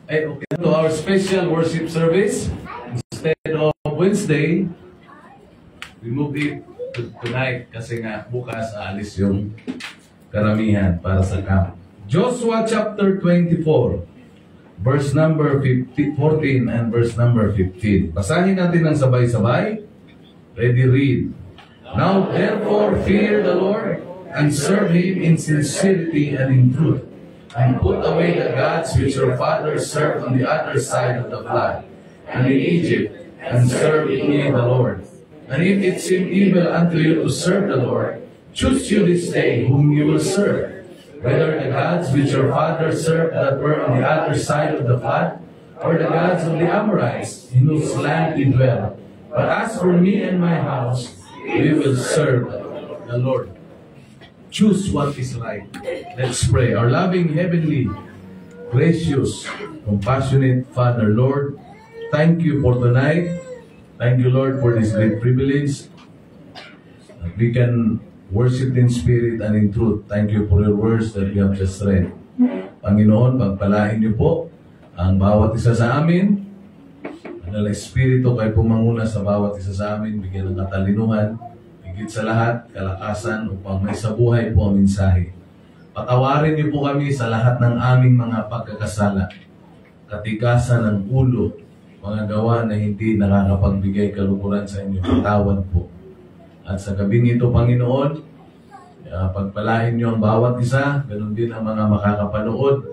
Okay, to our special worship service. Instead of Wednesday, we move it to tonight kasi nga bukas aalis yung karamihan para sa camp. Joshua chapter 24, verse number 14 and verse number 15. Basahin natin ng sabay-sabay. Ready, read. Now therefore fear the Lord and serve Him in sincerity and in truth, and put away the gods which your fathers served on the other side of the flood, and in Egypt, and serve ye the Lord. And if it seem evil unto you to serve the Lord, choose you this day whom you will serve, whether the gods which your fathers served that were on the other side of the flood, or the gods of the Amorites, in whose land ye dwell. But as for me and my house, we will serve the Lord. Choose what is right. Let's pray. Our loving, heavenly, gracious, compassionate Father, Lord, thank you for tonight. Thank you, Lord, for this great privilege that we can worship in spirit and in truth. Thank you for your words that we have just read. Panginoon, pagpalain niyo po ang bawat isa sa amin. Ang Espiritu kayo pumanguna sa bawat isa sa amin, bigyan ng katalinuhan, higit sa lahat, kalakasan upang may sabuhay po ang mensahe. Patawarin niyo po kami sa lahat ng aming mga pagkakasala, katigasan ng ulo, mga gawa na hindi nakakapagbigay kalukuran sa inyo. Patawad po. At sa gabing ito, Panginoon, pagpalain niyo ang bawat isa, ganun din ang mga makakapanood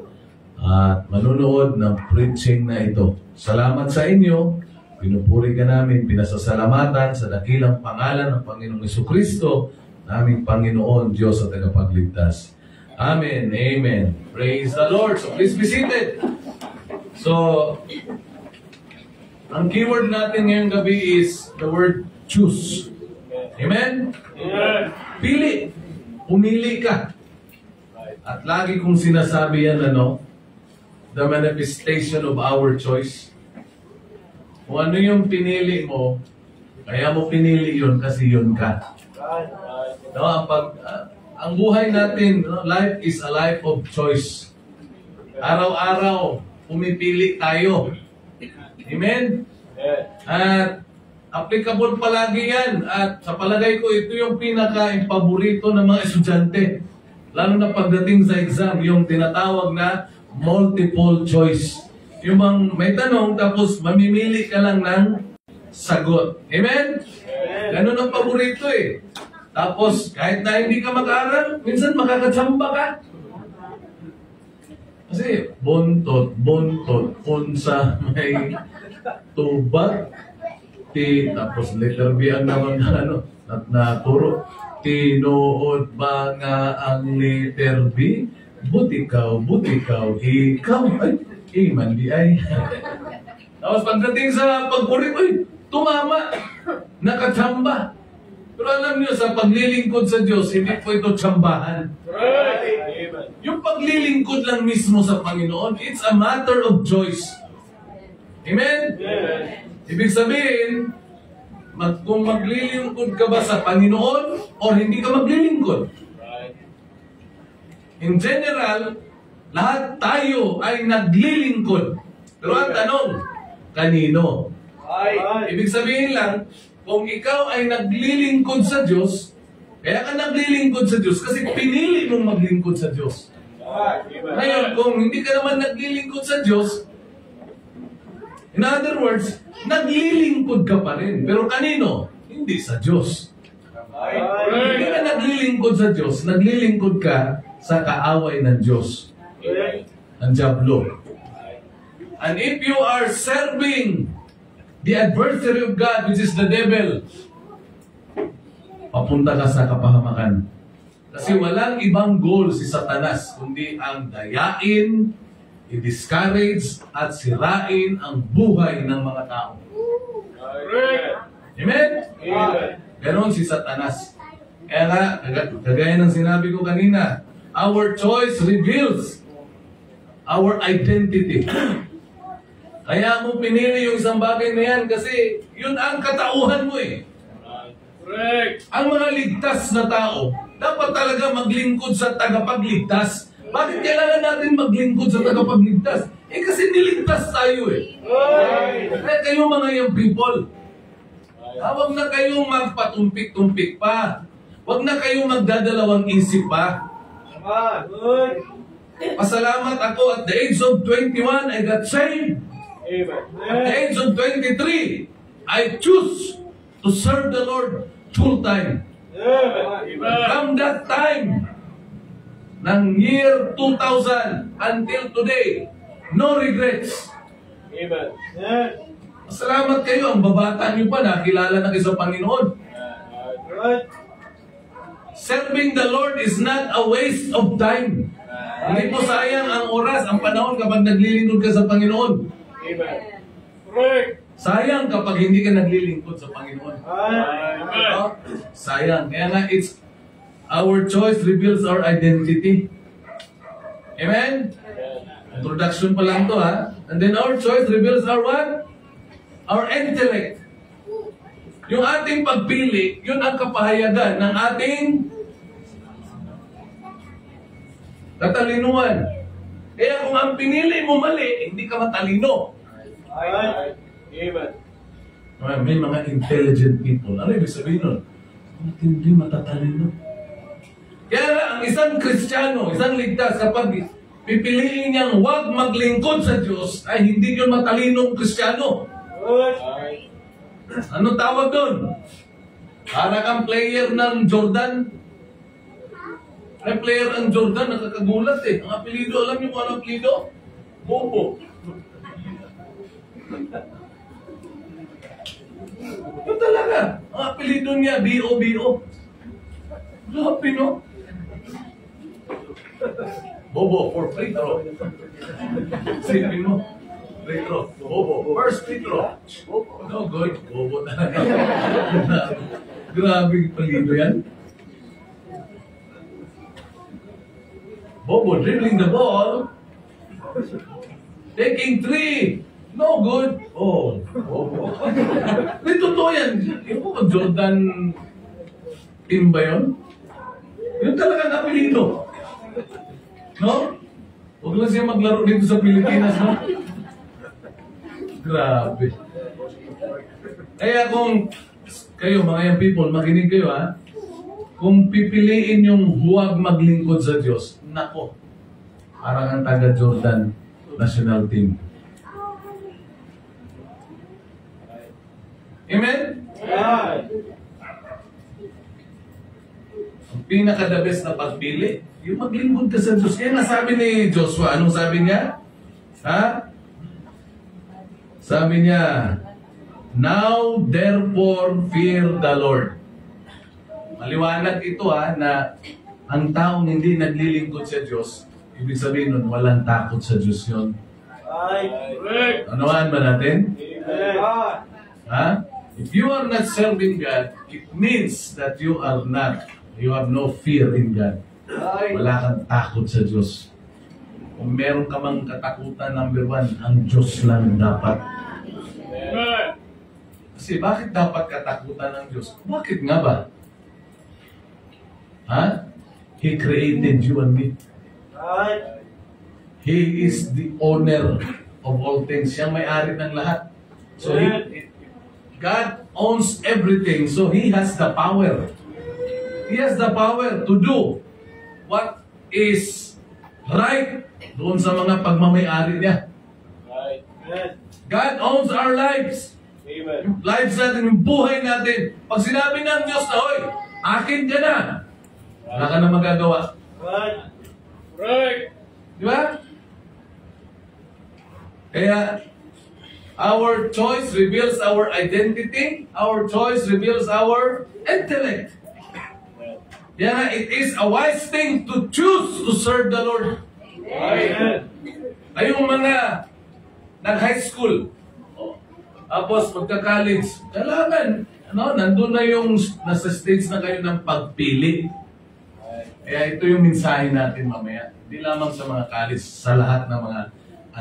at manunood ng preaching na ito. Salamat sa inyo. Pinupuri ka namin, pinasasalamatan sa dakilang pangalan ng Panginoong Jesucristo, naming Panginoon, Diyos at tagapagligtas. Amen. Amen. Praise the Lord. So please be seated. So, ang keyword natin ngayong gabi is the word choose. Amen? Amen. Pili. Pumili ka. At lagi kong sinasabi yan, the manifestation of our choice. Kung ano yung pinili mo, kaya mo pinili yun kasi yun ka. Ang buhay natin, life is a life of choice. Araw-araw, pumipili tayo. Amen? At applicable palagi yan. At sa palagay ko, ito yung pinaka-paborito ng mga estudyante. Lalo na pagdating sa exam, yung tinatawag na multiple choice. Yung may tanong, tapos mamimili ka lang ng sagot. Amen? Ganun ang paborito eh. Tapos, kahit na hindi ka mag-aaral, minsan makakatsamba ka. Kasi, buntot, unsa may tubag, tapos letter B ang naman at naturo. Tinuod ba nga ang letter B? Butikaw, ikaw. Ay, mandi ay. Tapos pagdating sa pagpuri, tumama. Nakatsamba. Pero alam niyo, sa paglilingkod sa Diyos, hindi po ito tsambahan. Yung paglilingkod lang mismo sa Panginoon, it's a matter of choice. Amen? Ibig sabihin, kung maglilingkod ka ba sa Panginoon o hindi ka maglilingkod. In general, lahat tayo ay naglilingkod. Pero ang tanong, kanino? Ibig sabihin lang, kung ikaw ay naglilingkod sa Diyos, kaya ka naglilingkod sa Diyos kasi pinili mong maglingkod sa Diyos. Ngayon, kung hindi ka naman naglilingkod sa Diyos, in other words, naglilingkod ka pa rin. Pero kanino? Hindi sa Diyos. Hindi ka naglilingkod sa Diyos, naglilingkod ka sa kaaway ng Diyos. Ang Diablo. And if you are serving the adversary of God, which is the devil, papunta ka sa kapahamakan. Kasi walang ibang goal si Satanas, kundi ang dayain, i-discourage, at sirain ang buhay ng mga tao. Amen? Ganon si Satanas. Kaya nga, kagaya ng sinabi ko kanina, our choice reveals our identity. Kaya mo pinili yung isang bagay na yan kasi yun ang katauhan mo eh. Ang mga ligtas na tao, dapat talaga maglingkod sa tagapagligtas. Bakit kailangan natin maglingkod sa tagapagligtas? Eh kasi niligtas tayo eh. Kaya kayo mga young people, huwag na kayong magpatumpik-tumpik pa. Huwag na kayong magdadalawang isip pa. Pasalamat ako at the age of 21, I got saved. At the age of 23, I choose to serve the Lord full time. From that time, ng year 2000 until today, no regrets. Salamat kayo, ang babata niyo pa, nakilala na kayo sa Panginoon. Serving the Lord is not a waste of time. Hindi po sayang ang oras, ang panahon kapag naglilingkod ka sa Panginoon. Sayang kapag hindi ka naglilingkod sa Panginoon. Sayang. Kaya nga, it's our choice reveals our identity. Amen? Introduction pa lang to, ha? And then our choice reveals our what? Our intellect. Yung ating pagpili, yun ang kapahayagan ng ating katalinuhan. Kaya kung ang pinili mo mali, hindi ka matalino. May mga intelligent people. Ano ibig sabihin nun? Hindi matatalino. Kaya ang isang Kristiyano, isang ligtas, kapag pipiliin niyang huwag maglingkod sa Diyos, ay hindi yun matalinong Kristiyano. Ano tawag doon? Para kang player ng Jordan. May player ng Jordan, nakakagulat eh. Ang apelido, alam niyo kung ano apelido? Bobo. Ito talaga. Ang apelido niya, B-O-B-O. Grabe, no? Bobo for free throw. Sipin mo. Free throw. Bobo. First free throw. No good. Bobo talaga. Grabe palido yan. Bobo dribbling the ball. Taking three. No good. Oh, Bobo. May totoo yan. Yung po Jordan team ba yun? Yun talaga ang apelido. No? Huwag lang siya maglaro dito sa Pilipinas, no? Grabe. Kaya kung kayo, mga young people, makinig kayo, ha? Kung pipiliin yung huwag maglingkod sa Diyos, nako, parang ang taga-Jordan national team. Amen? Ang pinaka-the best na pagpili, yung maglingkod ka sa Diyos. Kaya nasabi ni Joshua, anong sabi niya? Ha? Sabi niya, now therefore fear the Lord. Maliwanag ito na ang taong hindi naglilingkod sa Diyos, ibig sabihin nun, walang takot sa Diyos yun. Anuhan ba natin? Ha? If you are not serving God, it means that you have no fear in God. Wala kang takot sa Diyos. Kung meron ka mang katakutan, number one, ang Diyos lang dapat. Kasi bakit dapat katakutan ng Diyos? Bakit nga ba? Ha? He created you and me. He is the owner of all things. Siyang may-ari ng lahat. So God owns everything. So He has the power. He has the power to do what is right doon sa mga pagmamay-ari niya. God owns our lives. Yung lives natin, yung buhay natin. Pag sinabi ng Diyos na, hoy, akin ka na, wala ka na magagawa. Di ba? Kaya, our choice reveals our identity. Our choice reveals our intellect. Yeah, it is a wise thing to choose to serve the Lord. Kayong mga nag-high school, tapos magka-college, kailangan, nandun na yung nasa stage na kayo ng pagpili. Kaya ito yung mensahe natin mamaya. Hindi lamang sa mga college, sa lahat ng mga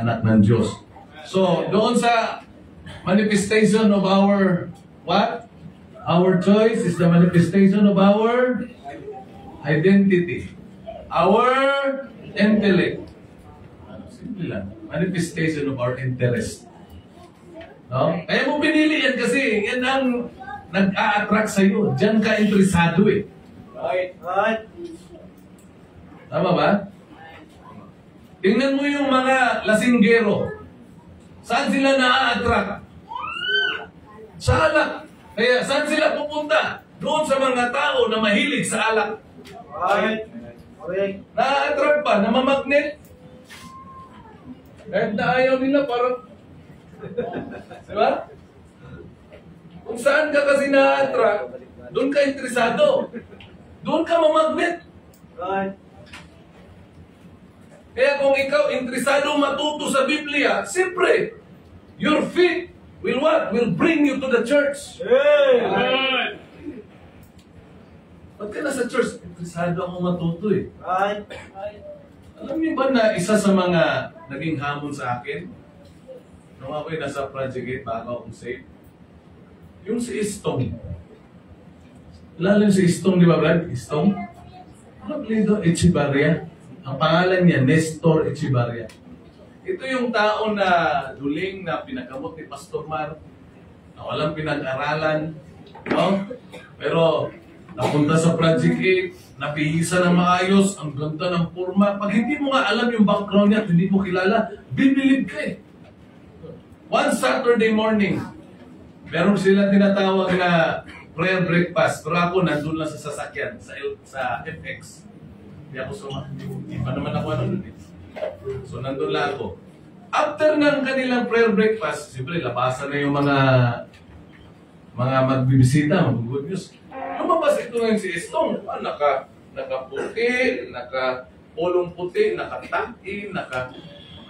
anak ng Diyos. So, doon sa manifestation of our, what? Our choice is the manifestation of our identity. Our intellect. Simple lang. Manifestation of our interest. No? Kaya mo pinili yan kasi yan ang nag-a-attract sa'yo. Diyan ka interesado eh. Right. Right. Tama ba? Tingnan mo yung mga lasinggero. Saan sila na-attract? Sa alak. Kaya saan sila pupunta? Doon sa mga tao na mahilig sa alak. Right. Correct. Na-attract pa, namamagnet. Kahit na ayaw nila, parang... Diba? Kung saan ka kasi na-attract, doon ka interesado. Doon ka mamagnet. Right. Kaya kung ikaw interesado matuto sa Biblia, siyempre, your faith will what? Will bring you to the church. Hey. Right. Pag ka nasa church, interesado ako matuto eh. Right. Alam niyo ba na isa sa mga naging hamon sa akin? Nung ako'y nasa Project 8 bago akong saved. Yung si Istong. Lalo yung si Istong, di ba Brad? Istong? Ano apelido? Echevarria. Ang pangalan niya, Nestor Echevarria. Ito yung tao na duling na pinagamot ni Pastor Mar, na walang pinag-aralan, no? Pero napunta sa Project 8, napihisa ng maayos, ang ganda ng forma. Pag hindi mo nga alam yung background niya at hindi mo kilala, bibilib ka eh. One Saturday morning, meron sila tinatawag na prayer breakfast. Pero ako nandun lang sa sasakyan, sa FX. Hindi ako hindi pa naman ako ano eh. So nandun lang ako. After ng kanilang prayer breakfast, siyempre labasan na yung mga magbibisita, mag-good news. Lumabas ito ngayon si Estong. Nakaputi, nakapulong puti, nakataki,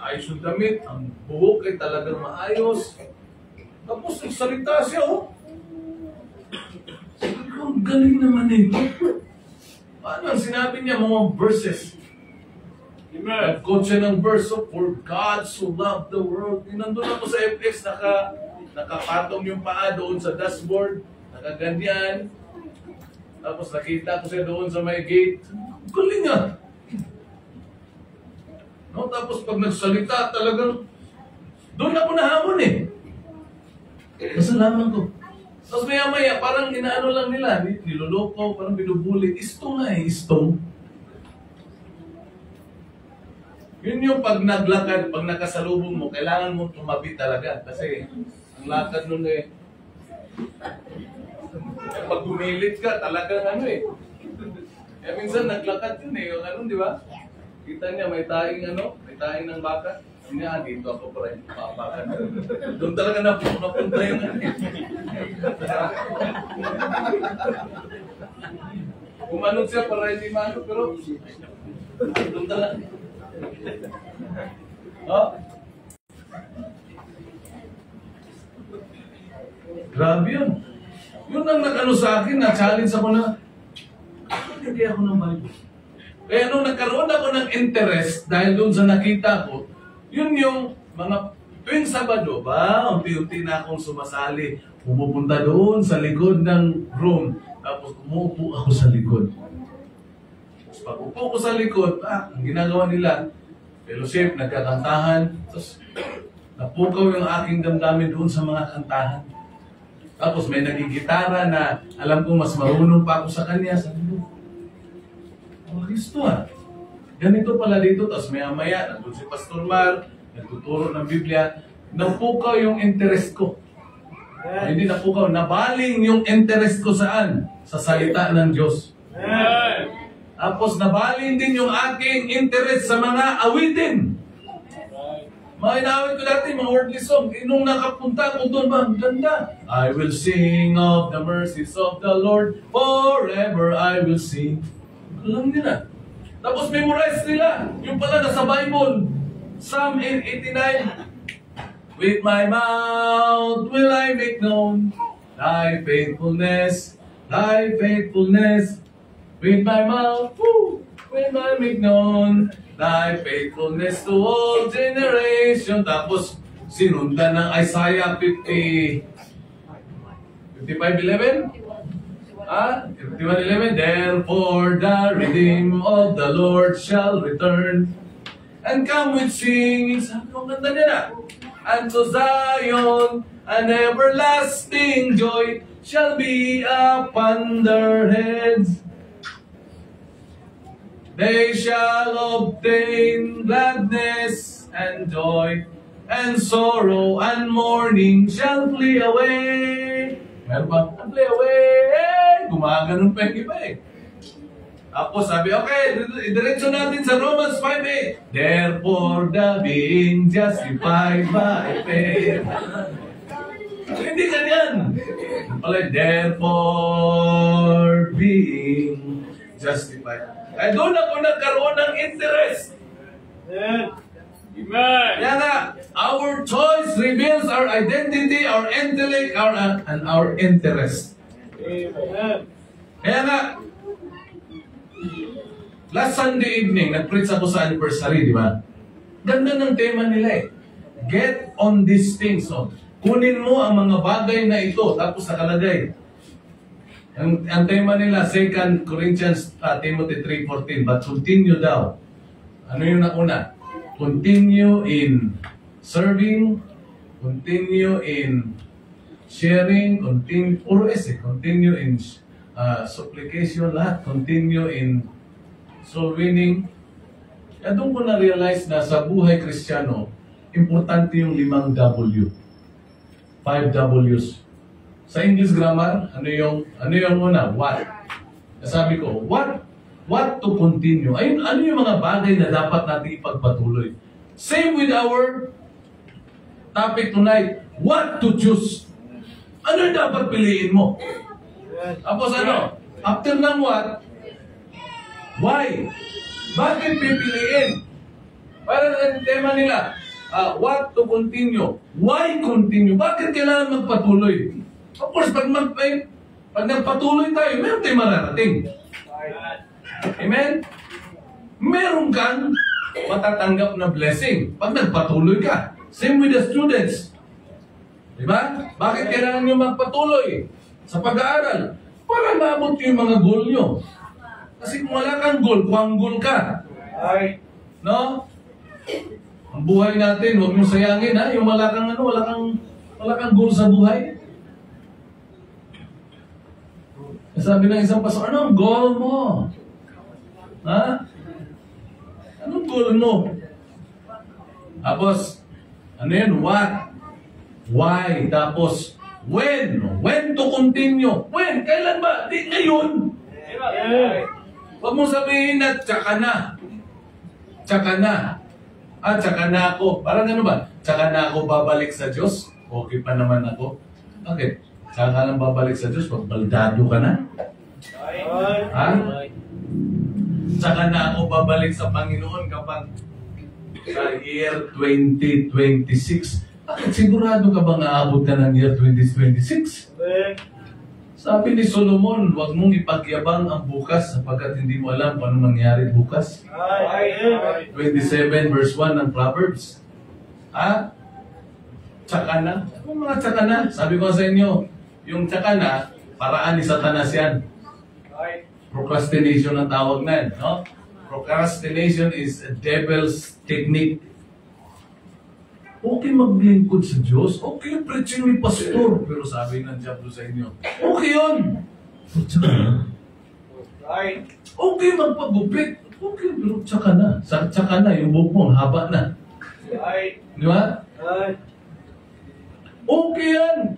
ayos yung damit, ang buhok ay talagang maayos. Tapos nagsalita siya, oh. Sabi ko, ang galing naman ito. Paano ang sinabi niya, mga verses? Nag-quote siya ng verse, oh, for God so loved the world. Nandun ako sa FX, nakapatong yung paa doon sa dashboard, nakaganyan. Tapos nakita ko siya doon sa may gate. Galing nga. No, tapos pag nagsalita, talagang doon ako nahamon eh. Kasalaman ko. Tapos maya-maya, parang inaano lang nila, niloloko, parang binubuli. Istong nga eh, istong. Yun yung pag naglakad, pag nakasalubong mo, kailangan mo tumabi talaga. Kasi ang lakad nun eh, pag gumilit ka, talagang ano eh. Eh minsan naglakad yun eh, yung ano, di ba? Kita niya, may taing ng baka. Hindi niya, dito ako pa rin, papakan. Doon talaga napunta yung ano. Kumanod siya para hindi mano, pero doon talaga. Oh? Grabe yun. Yun ang nag-ano sa akin, na-challenge ako na, hindi ako ng Bible. Kaya nung nagkaroon ako ng interest, dahil doon sa nakita ko, yun yung mga tuwing Sabado, unti-unti na akong sumasali. Pumupunta doon sa likod ng room, tapos umuupo ako sa likod. Tapos pag upo ko sa likod, ang ginagawa nila, fellowship, nagkakantahan, tapos napukaw yung aking damdamin doon sa mga kantahan. Tapos may nagigitara na alam ko mas marunong pa ako sa kanya. Sabi ko, oh, Kristo ah. Ganito pala dito. Tapos maya-maya, nandun si Pastor Mar, nagtuturo ng Biblia. Napukaw yung interest ko. Hindi napukaw, nabaling yung interest ko saan? Sa salita ng Diyos. Tapos nabaling din yung aking interest sa mga awitin. Mga inawit ko dati, mga worldly song. Nung nakapunta ko doon, ang ganda. I will sing of the mercies of the Lord. Forever I will sing. Alam nila. Tapos memorize nila. Yung pala nasa Bible. Psalm 89. With my mouth will I make known thy faithfulness, thy faithfulness. With my mouth, will I make known thy faithfulness to all generation. Tapos, sinundan ng Isaiah 55:11. 51:11. Therefore the redeemed of the Lord shall return, and come with singing. Sabi ko, ang ganda niya na. And to Zion, an everlasting joy shall be upon their heads. They shall obtain gladness and joy, and sorrow and mourning shall flee away. Meron ba? Flee away! Gumaganon pa yung iba eh. Ako sabi, okay, diretso natin sa Romans 5:8. Therefore, the being justified by faith. Hindi ganyan. Therefore, being justified. Ay, doon ako nagkaroon ng interest. Amen. Kaya nga, our choice reveals our identity, our intellect, and our interest. Amen. Kaya nga, last Sunday evening, nag-preach ako sa anniversary, di ba? Ganda ng tema nila eh. Get on these things. So, kunin mo ang mga bagay na ito, tapos nakalagay. Ang tema nila, 2 Corinthians, Timothy 3:14, but continue daw. Ano yung nauna? Continue in serving, continue in sharing, continue in supplication, lahat, continue in soul winning. Kaya doon ko na-realize na sa buhay Kristiyano, importante yung 5 W. 5 W's. Sa English grammar, ano yung una? What? Sabi ko, what to continue? Ayun, ano yung mga bagay na dapat natin ipagpatuloy? Same with our topic tonight. What to choose? Ano yung dapat piliin mo? Tapos ano? After ng what? Why? Bakit pipiliin? Parang ang tema nila, what to continue? Why continue? Bakit kailangan magpatuloy? Of course, pag nagpatuloy tayo, meron tayong mararating. Amen? Meron kang matatanggap na blessing pag nagpatuloy ka. Same with the students. Diba? Bakit kailangan nyo magpatuloy sa pag-aaral? Para maabot yung mga goal nyo. Kasi kung wala kang goal, kuanggol ka. No? Ang buhay natin, huwag mong sayangin ha. Yung wala kang goal sa buhay. Sabi ng isang pastor, ano ang goal mo? Ha? Anong goal mo? Tapos, ano yun? What? Why? Tapos, when? When to continue? When? Kailan ba? Di ngayon. Huwag mong sabihin na tsaka na. Tsaka na. Tsaka na ako. Parang ano ba? Tsaka na ako babalik sa Diyos? Okay pa naman ako. Okay. Tsaka ka lang babalik sa Diyos? Pag baldado ka na? Ha? Tsaka na ako babalik sa Panginoon kapag sa year 2026. Sigurado ka bang aabot ka ng year 2026? Sabi ni Solomon, huwag mong ipagyabang ang bukas sapagkat hindi mo alam kung ano mangyari bukas. 27 verse 1 ng Proverbs. Tsaka na. Ano mga tsaka na? Sabi ko sa inyo, yung tsaka na, paraan ni Satanas yan. Procrastination ang tawag na yan. No? Procrastination is a devil's technique. Okay maglingkod sa Diyos. Okay preaching ni pastor. Pero sabi ng diablo sa inyo, okay yun. Okay magpagupit. Okay, pero tsaka na. Tsaka na, yung buhok mo, haba na. Di ba? Okay yan.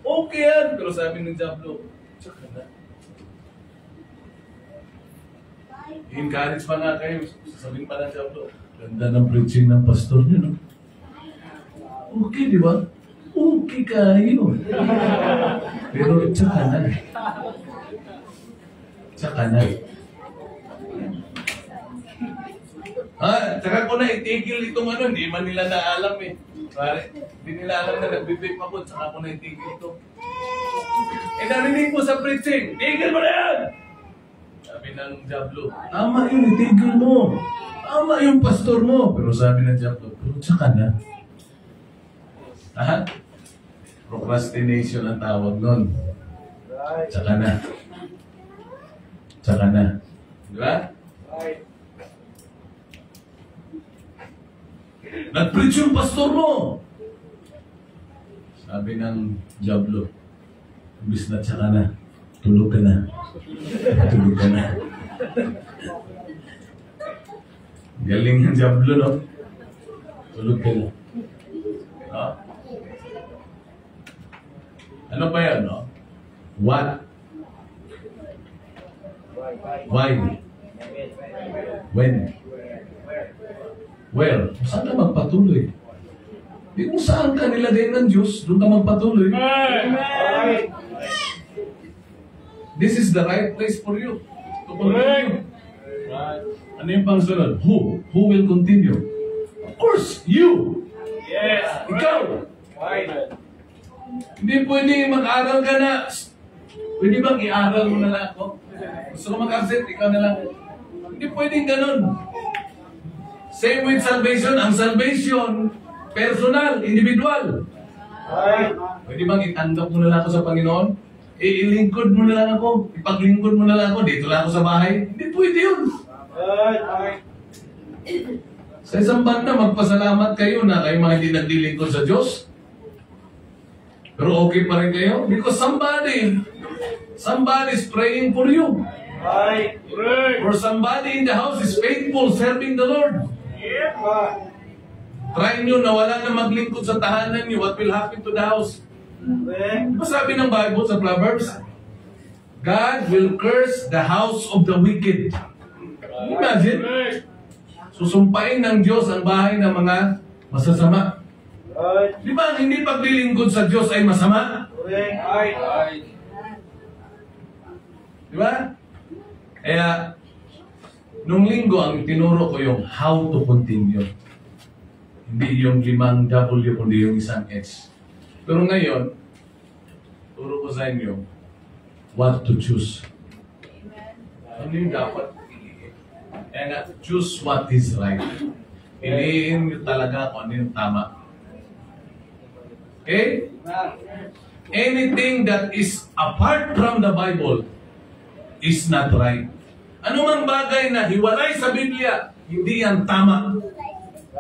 Okay yan. Pero sabi ng diablo, tsaka na. I-encourage pa nga kayo. Sasabihin pa ng diablo, ganda ng preaching ng pastor niyo, no? Okay, di ba? Okay kayo. Pero tsaka na. Tsaka na. Tsaka ko na itigil itong ano, hindi man nila naalam eh. Pare, hindi nila alam na nagbibig ako, tsaka ko na itigil ito. Narinig mo sa preaching, tigil mo na yan! Sabi ng diablo, tama yun, itigil mo. Tama yung pastor mo. Pero sabi ng diablo, pero tsaka na. Procrastination ang tawag nun. Tsaka na. Tsaka na. Di ba? Nag-preach yung pastor mo. Sabi ng Diablo, imbis na tsaka na, tulog ka na. Tulog ka na. Galing ng Diablo, no? Tulog ka na. No? Ano ba yan, no? What? Why? When? Where? Saan ka magpatuloy? Di kung saan ka nilagay ng Diyos, doon ka magpatuloy. This is the right place for you to continue. Ano yung pangsunod? Who? Who will continue? Of course, you! Yes! Ikaw! Hindi pwede mag-aral ka na. Pwede bang i-aral mo na lang ako? Gusto ko mag-absent, ikaw na lang. Hindi pwedeng ganun. Same with salvation. Ang salvation, personal, individual. Pwede bang itanggap mo na lang ako sa Panginoon? Ilingkod mo na lang ako. Ipaglingkod mo na lang ako. Dito lang ako sa bahay. Hindi pwede yun. Sa isang banda, magpasalamat kayo na kayo mga hindi naglilingkod sa Diyos. Pero okay pa rin kayo? Because somebody is praying for you. Or somebody in the house is faithful, serving the Lord. Try nyo na wala na maglingkod sa tahanan niyo. What will happen to the house? Masabi ng Bible sa Proverbs, God will curse the house of the wicked. Imagine, susumpain ng Diyos ang bahay ng mga masasama. Di ba hindi paglilingkod sa Diyos ay masama? Di ba? Kaya, nung linggo ang tinuro ko yung how to continue. Hindi yung 5 W, kundi yung 1 H. Pero ngayon, turo ko sa inyo, what to choose. Ano yung dapat piliin? Kaya nga, choose what is right. Piliin nyo talaga kung ano yung tama. Okay? Anything that is apart from the Bible is not right. Ano mang bagay na hiwalay sa Biblia, hindi yan tama.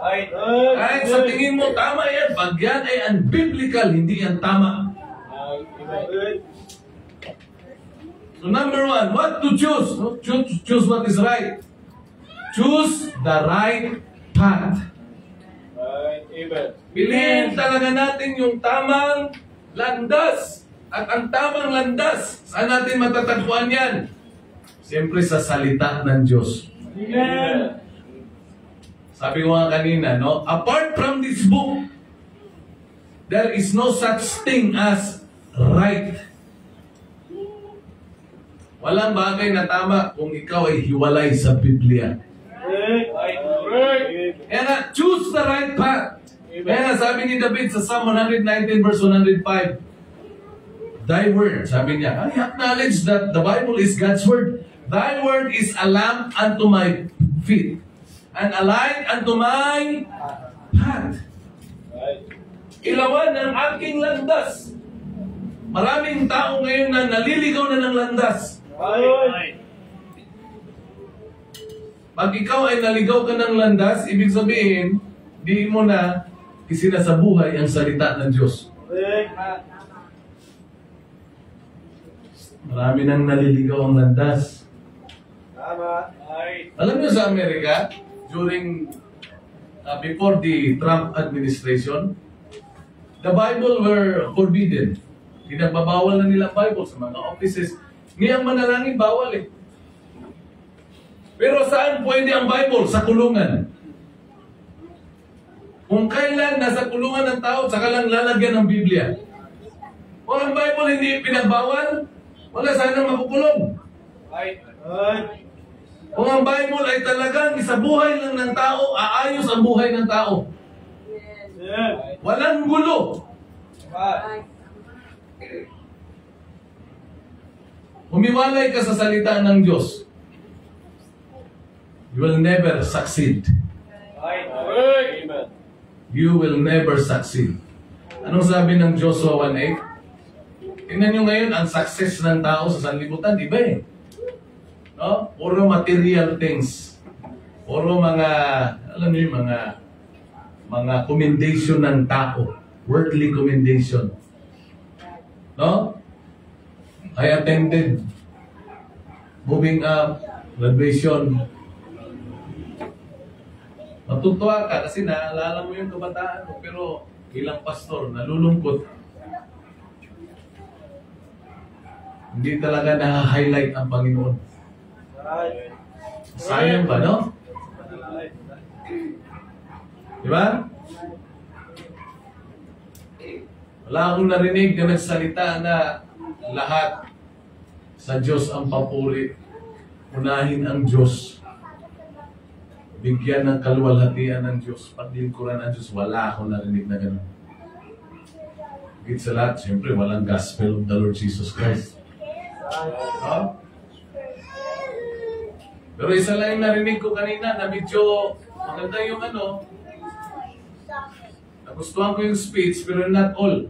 Kahit sa tingin mo tama yan, pag yan ay unbiblical, hindi yan tama. So number 1, what to choose? Choose what is right. Choose the right path. Piliin talaga natin yung tamang landas. At ang tamang landas, saan natin matatagpuan yan? Siyempre sa salita ng Diyos. Amen. Sabi ko nga kanina, no? Apart from this book, there is no such thing as right. Walang bagay na tama kung ikaw ay hiwalay sa Biblia. Kaya nga, choose the right path. Kaya nga, sabi ni David sa Psalm 119 verse 105, Thy word, sabi niya, I acknowledge that the Bible is God's word. Thy word is a lamp unto my feet and a light unto my path. Ilawan ng aking landas. Maraming tao ngayon na naliligaw na ng landas. Pag ikaw ay naligaw ka ng landas, ibig sabihin, di mo na isinasabuhay ang salita ng Diyos. Marami nang naliligaw ang landas. Alam niyo sa Amerika, before the Trump administration, the Bible were forbidden. Pinagbabawal na nila Bible sa mga offices. Ngayang manalangin, bawal eh. Pero saan pwede ang Bible? Sa kulungan. Kung kailan nasa kulungan ng tao, saka lang lalagyan ng Biblia. Kung ang Bible hindi pinagbawal, wala sanang makukulong. Kung ang Bible ay talagang isabuhay lang ng tao, aayos ang buhay ng tao. Walang gulo. Humiwalay ka sa salita ng Diyos. You will never succeed. You will never succeed. Anong sabi ng Joshua 1:8? Tingnan nyo ngayon, ang success ng tao sa sanlibutan, iba eh. No? Puro material things. Puro mga, alam niyo, mga commendation ng tao. Worldly commendation. No? I attended moving up, graduation. Matutuwa ka kasi naalala mo yung kabataan mo, pero bilang pastor, nalulungkot. Hindi talaga na-highlight ang Panginoon. Sayang ba, no? Di ba? Wala akong narinig na nagsalita na lahat sa Diyos ang papuri. Unahin ang Diyos. Bigyan ng kaluwalhatian ng Diyos. Paglingkuran ng Diyos. Wala akong narinig na gano'n. Higit sa lahat, siyempre, walang gospel of the Lord Jesus Christ. Huh? Pero isa lang yung narinig ko kanina na medyo maganda yung nagustuhan ko yung speech, pero not all.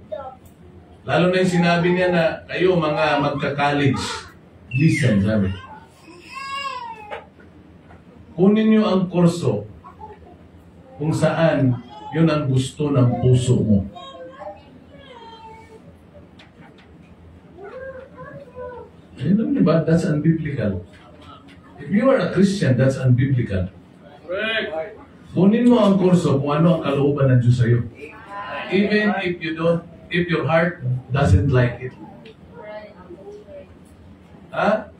Lalo na yung sinabi niya na kayo mga magka-college, listen, sabi. Kunin niyo ang kurso kung saan yun ang gusto ng puso mo. Alam niyo ba? That's unbiblical. If you are a Christian, that's unbiblical. Kunin mo ang kurso kung ano ang kalooban ng Diyos sa'yo. Even if your heart doesn't like it. Ha?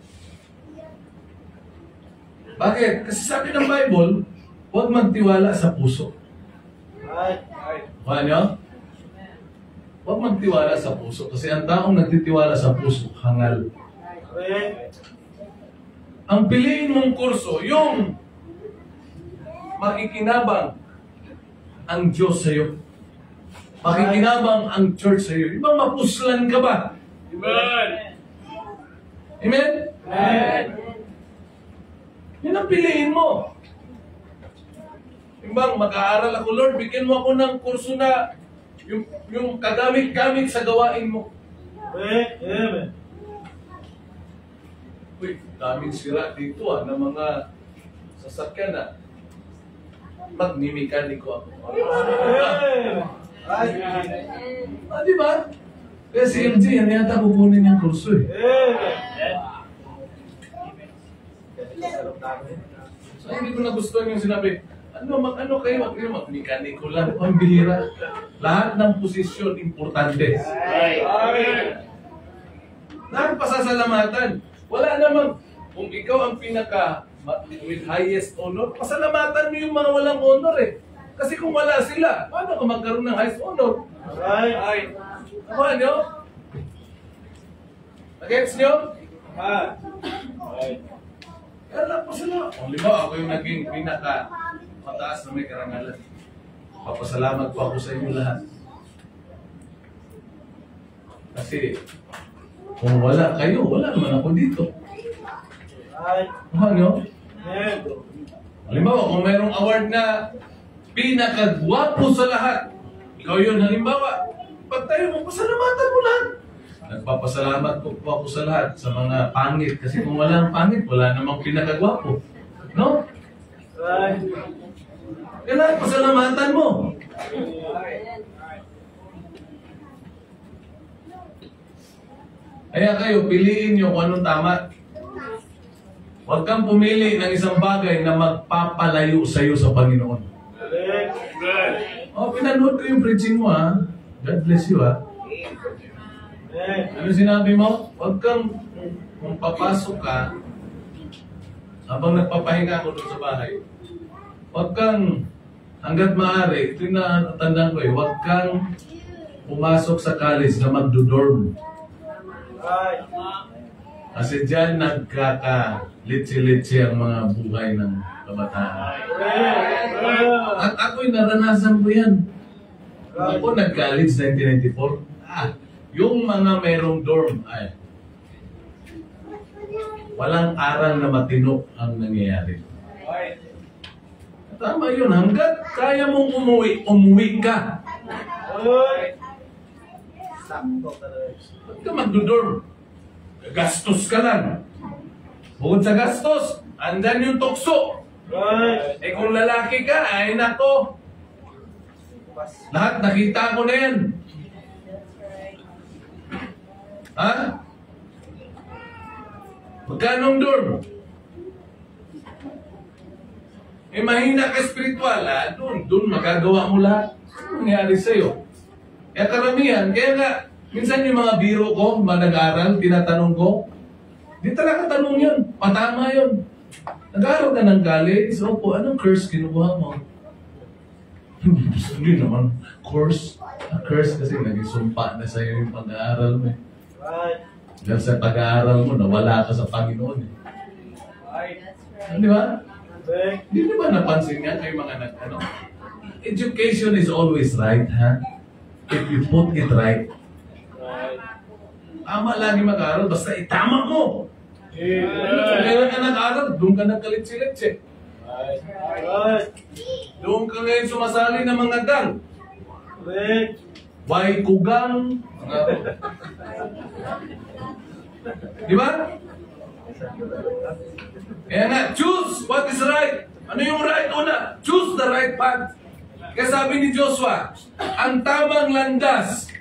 Bakit? Kasi sabi ng Bible, huwag magtiwala sa puso. Ano? Huwag magtiwala sa puso. Kasi ang taong nagtitiwala sa puso, hangal. Ang piliin mong kurso, yung makikinabang ang Diyos sa'yo. Makikinabang ang church sa'yo. Di ba mapuslan ka ba? Amen. Amen? Amen. Yan ang piliin mo. Diba, mag-aaral ako, Lord, bigyan mo ako ng kurso na yung kagamit-gamit sa gawain mo. Amen. Uy, daming sira dito ng mga sasakyan na. Magmimikaniko ako. Di ba? Kaya si MJ, yan yata kukunin niyang kurso eh. So, hindi ko nagustuhan yung sinabi, ano kayo, magmekaniko lang, pambihira. Lahat ng posisyon, importante. Lahat pasasalamatan. Wala namang, kung ikaw ang pinaka with highest honor, pasalamatan mo yung mga walang honor eh. Kasi kung wala sila, paano ka magkaroon ng highest honor? Right. Ako nyo? Against nyo? Kaya lang po sila. O lima, ako yung naging pinaka mataas na may karangalan. Papasalamat po ako sa inyo lahat. Kasi kung wala kayo, wala naman ako dito. Ano? Halimbawa, kung mayroong award na pinakagwapo sa lahat, ikaw yun, halimbawa, pag tayo mo, pasalamatan mo lahat. Nagpapasalamat po ako sa lahat, sa mga pangit. Kasi kung walang pangit, wala namang pinakagwapo. No? Kailangan pasalamatan mo. Kaya kayo, piliin nyo kung anong tama. Huwag kang pumili ng isang bagay na magpapalayo sa iyo sa Panginoon. Pinanood ko yung preaching mo ha. God bless you ha. Ano sinabi mo? Huwag kang, kung papasok ka, habang nagpapahinga ako doon sa bahay, huwag kang, hanggat maaari, ito yung natatandaan ko eh, huwag kang pumasok sa college na magdodorm. Kasi dyan nagkaka-litsi-litsi ang mga buhay ng kabataan. At ako'y naranasan ko yan. Ako nag-college 1994. Yung mga merong dorm, walang aral na matino ang nangyayari. Tama yun. Hanggat kaya mong umuwi ka. Ba't ka magdodorm? Gastos ka lang. Bukod sa gastos, andan yung tukso. Kung lalaki ka, ay nako. Lahat nakita ko na yan. Ha? Magkano ang dorm? Mahina ka spiritual, ha? Doon magagawa mo lahat. Ano nangyari sa'yo? Kaya karamihan, kaya nga, minsan yung mga biro ko, mga nag-aaral, tinatanong ko, di talaga tanong yun. Patama yun. Nag-aaral ka ng college, opo, anong course kinuha mo? Hindi naman, course. Curse kasi naging sumpa na sa'yo yung pag-aaral mo. Dahil sa pag-aaral mo, nawala ka sa Panginoon. Di ba? Hindi nyo ba napansin nga kayo mga nag-ano? Education is always right, ha? If you put it right. Tama lagi mag-aaral, basta itama mo. Kailan ka nag-aaral, doon ka nagkalit-silitsi. Doon ka ngayon sumasali ng mga dang. Why kugang? Di ba? Kaya nga, choose what is right. Ano yung right una? Choose the right path. Kaya sabi ni Joshua, ang tamang landas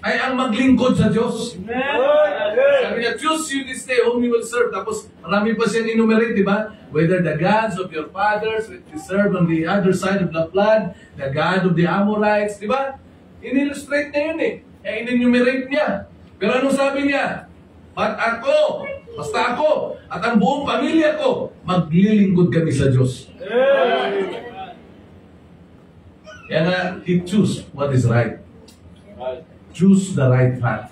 ay ang maglingkod sa Diyos. Sabi niya, choose you this day whom you will serve. Tapos marami pa siyang enumerate, di ba? Whether the gods of your fathers which you serve on the other side of the flood, the God of the Amorites, di ba? In-illustrate niya yun eh. In-enumerate niya. Pero anong sabi niya? But ako, basta ako, at ang buong pamilya ko, maglilingkod kami sa Diyos. Kaya nga, he choose what is right. Choose the right path.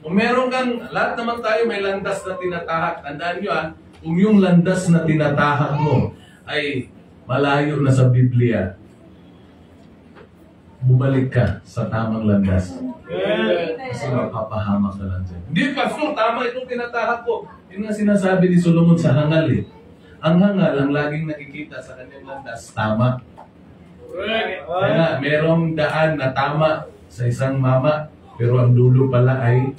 Kung meron kang, lahat naman tayo may landas na tinatahak. Tandaan nyo kung yung landas na tinatahak mo ay malayo na sa Biblia, bumalik ka sa tamang landas. Kasi mapapahamak ka lang dyan. Hindi, Pastor, tama itong tinatahak ko. Yun nga sinasabi ni Solomon sa hangal eh. Ang hangal, ang laging nakikita sa kanyang landas, tama. Kaya nga, merong daan na tama sa isang mama, pero ang dulo pala ay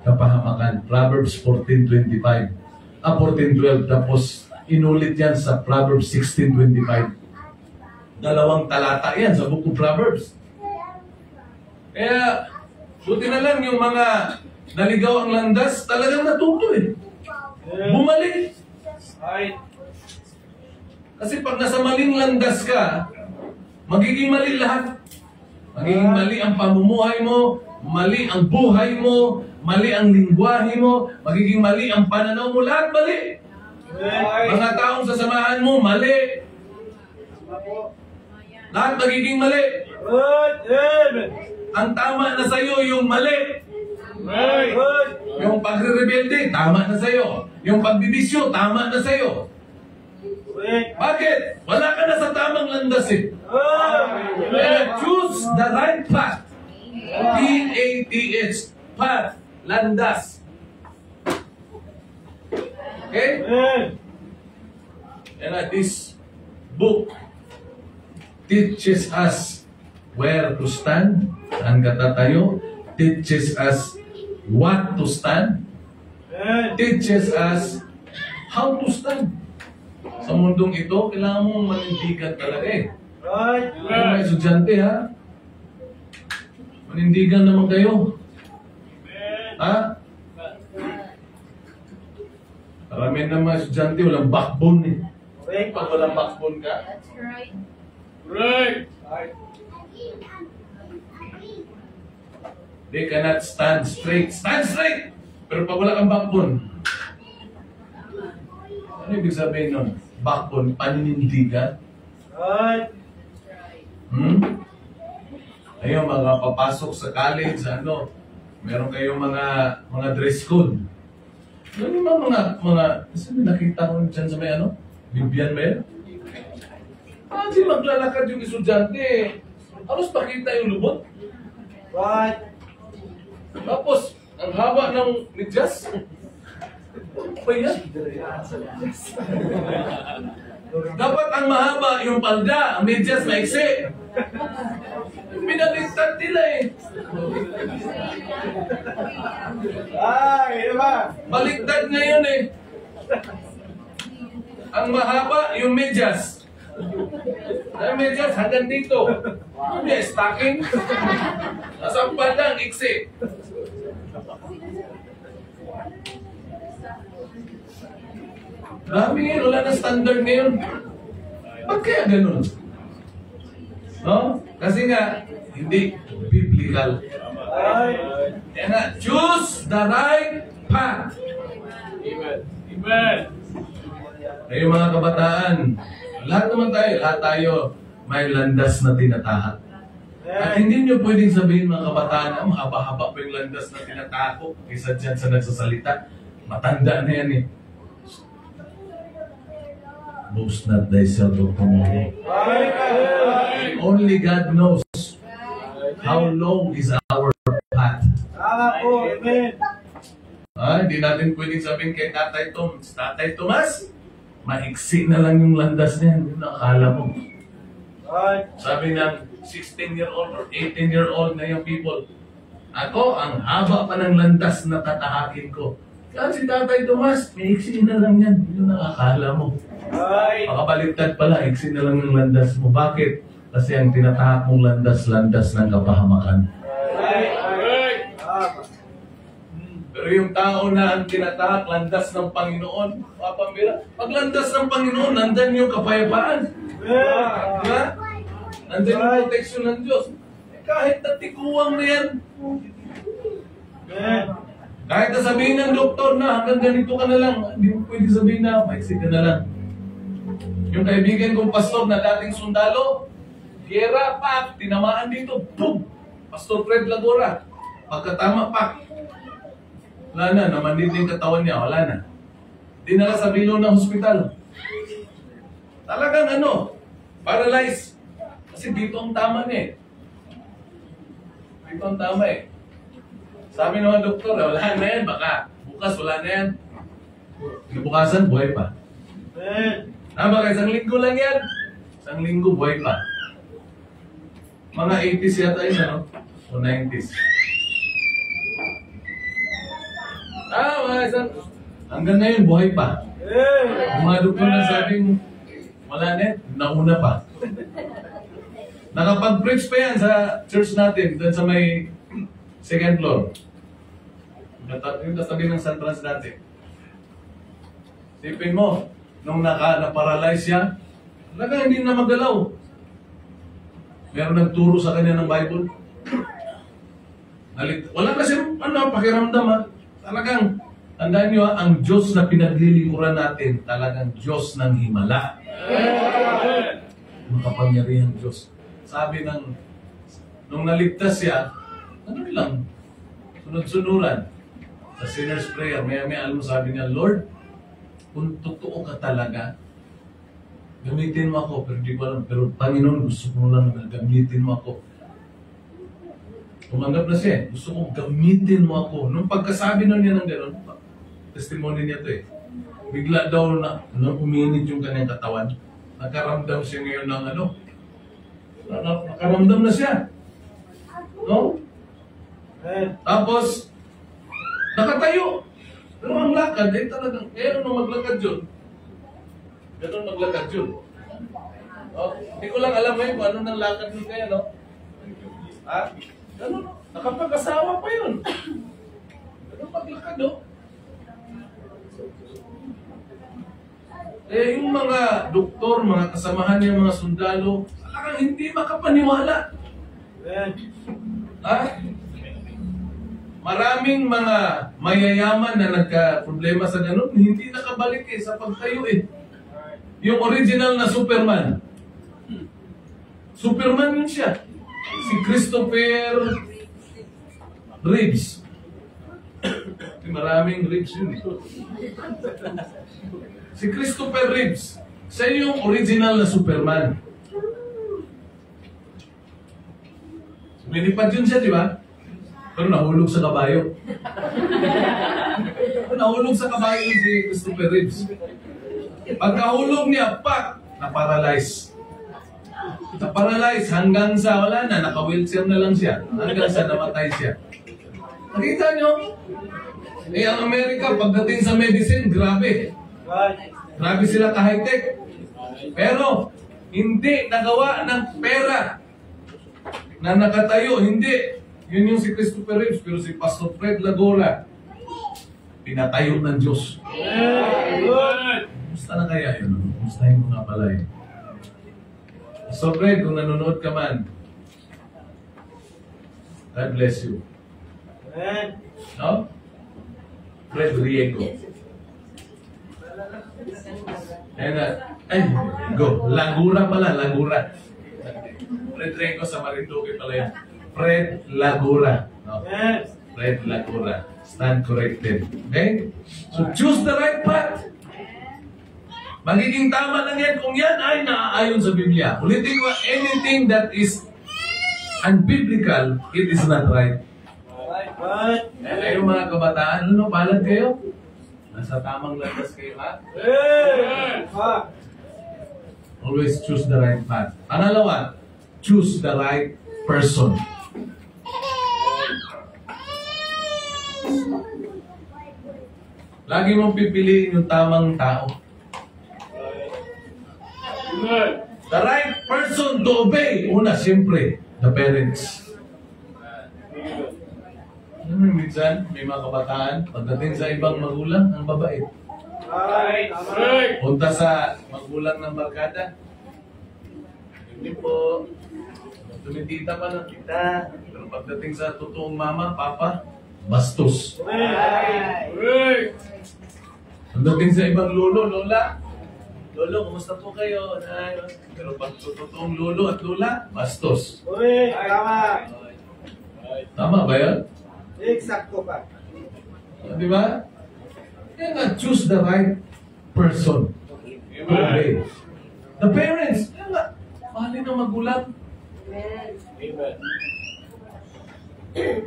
kapahamakan. Proverbs 14:25. 14:12. Tapos inulit yan sa Proverbs 16:25. 2 talata yan sa Book of Proverbs. Kaya, buti na lang yung mga naligaw ang landas, talagang natuto eh. Bumalik. Kasi pag nasa maling landas ka, magiging mali lahat. Magiging mali ang pamumuhay mo, mali ang buhay mo, mali ang lingwahe mo, magiging mali ang pananaw mo, lahat mali. Mga taong sasamahan mo, mali. Lahat magiging mali. Ang tama na sa'yo, yung mali. Yung pagre-rebelde, tama na sa'yo. Yung pagbibisyo, tama na sa'yo. Bakit? Wala ka na sa tamang landas eh. Choose the right path. P-A-T-H. Path. Landas. Okay? And this book teaches us where to stand. Saan ka tatayo? Teaches us what to stand. Teaches us how to stand. Sa mundong ito, kailangan mong manindigan talaga eh. Mga estudyante ha? Manindigan naman kayo. Ha? Marami na mga estudyante, walang backbone eh. Pag walang backbone ka. That's right. Right. They cannot stand straight. Stand straight! Pero pag wala kang backbone, ano ibig sabihin nun? Backbone, paninindigan? Ayun, mga papasok sa college, ano, meron kayong mga dress code. Ano yung kasi nakita ko dyan sa may ano? Bibian ba yan? Kasi maglalakad yung estudyante. Halos pakita yung lubot. Tapos, ang haba ng medyas. Ano ba yan? Dapat ang mahaba yung palda, ang medyas maiksi. Pinalitan nila eh. Baliktad ngayon eh. Ang mahaba yung medyas. Ang medyas hanggang dito. Hindi, stocking. Nasa bandang, iksi. Dami ngayon, wala na standard ngayon. Ba't kaya ganun? No? Kasi nga, hindi biblical. Kaya nga, choose the right path. Amen. Amen. Kayo mga kabataan, lahat tayo may landas na tinatahak. At hindi nyo pwedeng sabihin mga kabataan, mahaba-haba pa yung landas na tinatahak ko. Isa dyan sa nagsasalita, matanda na yan eh. Boast not thyself of tomorrow. Only God knows how long is our path. Amen. Hindi natin pwedeng sabihin kay Tatay Tomas, maiksi na lang yung landas niya. Yung nakakala mo. Sabi ng 16-year-old or 18-year-old na yung people, ako, ang haba pa ng landas na tatahakin ko. Kaya si Tatay Tomas, maiksi na lang yan. Yung nakakala mo. Makabaliktad pala, iksi na lang yung landas mo. Bakit? Kasi ang tinatahak mong landas ng kapahamakan. Pero yung tao na ang tinatahak, landas ng Panginoon, mapambira. Pag landas ng Panginoon, nandyan yung kapayapaan. Diba? Nandyan yung protection ng Diyos. Kahit natikuwang na yan. Kahit na sabihin ng doktor na hanggang ganito ka na lang, hindi mo pwede sabihin na maiksi ka na lang. Yung kaibigan kong pastor na dating sundalo, Fiera, pak, tinamaan dito, boom! Pastor Fred Lagora. Pagkatama, pak. Wala na, namanid yung katawan niya, wala na. Dinala sa bilong ng hospital. Talagang paralyzed. Kasi dito ang tama niya eh. Dito ang tama eh. Sabi naman doktor, wala na yan, baka bukas wala na yan. Bukasan, buhay pa. Baka isang linggo lang yan. Isang linggo, buhay pa. Mga 80s yata yun, o 90s. Mga isang, hanggang ngayon, buhay pa. Yung mga doktor na sabing, wala na yan, nauna pa. Nakapag-preach pa yan sa church natin, doon sa may second floor. Yung tabi ng San Francisco dati. Sipin mo, nung na-paralyze siya, talaga hindi na magalaw. Meron nagturo sa kanya ng Bible. Wala kasi pakiramdam ha. Talagang, tandaan nyo ha, ang Diyos na pinaglilingkuran natin, talagang Diyos ng himala. Makapangyarihang Diyos. Sabi nung naligtas siya, lang, sunod-sunuran. Sa sinner's prayer, maya-maya alam mo sabi niya, Lord, kung totoo ka talaga, gamitin mo ako, pero di ko alam, pero Panginoon, gusto ko lang na gamitin mo ako. Tumanggap na siya, gusto ko gamitin mo ako. Nung pagkasabi nun niya ng gano'n, testimony niya to eh, bigla daw na uminit yung kanyang katawan. Nakaramdam siya ngayon ng nakaramdam na siya. No? Tapos, nakatayo. Pero ang lakad, talagang, nung maglakad yun. Ganun maglakad yun. Hindi ko lang alam ngayon kung ano nang lakad yun kaya, no? Ganun, nakapag-asawa pa yun. Ganun maglakad, no? Yung mga doktor, mga kasamahan niya, mga sundalo, talagang hindi makapaniwala. Maraming mga mayayaman na nagka-problema sa ganun, hindi nakabalik sa pagtayo eh. Yung original na Superman. Superman yun siya. Si Christopher Reeves. Maraming Reeves yun eh. Si Christopher Reeves. Siya yung original na Superman. Lumilipad yun siya, di ba? Pero nahulog sa kabayo. Nahulog sa kabayo si Christopher Reeves. Pagkahulog niya, pak! Na-paralyze. Na-paralyze hanggang sa wala na, naka-wheelchair na lang siya. Hanggang sa namatay siya. Nakita nyo? Ang Amerika, pagdating sa medicine, grabe. Grabe sila ka-high-tech. Pero, hindi nagawa ng pera na nakatayo. Hindi. Yun yung si Christopher Reeves, pero si Pastor Fred Lagora, pinatayo ng Diyos. Kumusta na kaya yun? Kumustahin mo nga pala yun. Pastor Fred, kung nanonood ka man, God bless you. No? Fred Riego. Ay, go. Lagura pala, Lagura. Fred Riego sa Marinduque pala yan. Fred Lagura. No? Fred Lagura. Stand corrected. Okay? So choose the right path. Magiging tama lang yan kung yan ay naaayon sa Biblia. Ulitin ko, anything that is unbiblical, it is not right. Kayo mga kabataan, ano, palad kayo? Nasa tamang landas kayo, ha? Always choose the right path. Pangalawa, choose the right person. Lagi mong pipiliin yung tamang tao. The right person to obey. Una, siyempre, the parents. Minsan, may mga kabataan, pagdating sa ibang magulang, ang babait. Punta sa magulang ng barkada. Hindi po, tumitita pa ng tita. Pero pagdating sa totoong mama, papa, bastos. Pagdating sa ibang lolo, lola, lolo, kumusta po kayo? Pero pag totoong lolo at lola, bastos. Tama. Tama ba yan? Eksakto ka. Di ba? Kaya nga, choose the right person. Okay. The parents, kaya nga, mahalin ang magulang.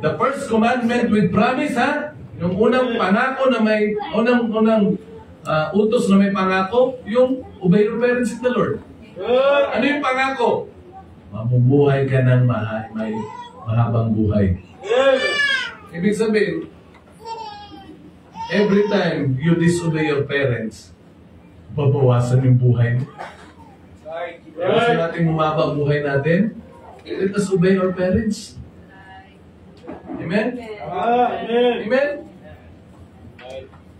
The first commandment with promise, ha? Yung unang pangako na may, unang utos na may pangako, yung obey your parents in the Lord. Ano yung pangako? Mamumuhay ka ng may mahabang buhay. Ibig sabihin, every time you disobey your parents, babawasan yung buhay mo. Kasi natin bumaba ang buhay natin, let us obey our parents. Amen? Amen?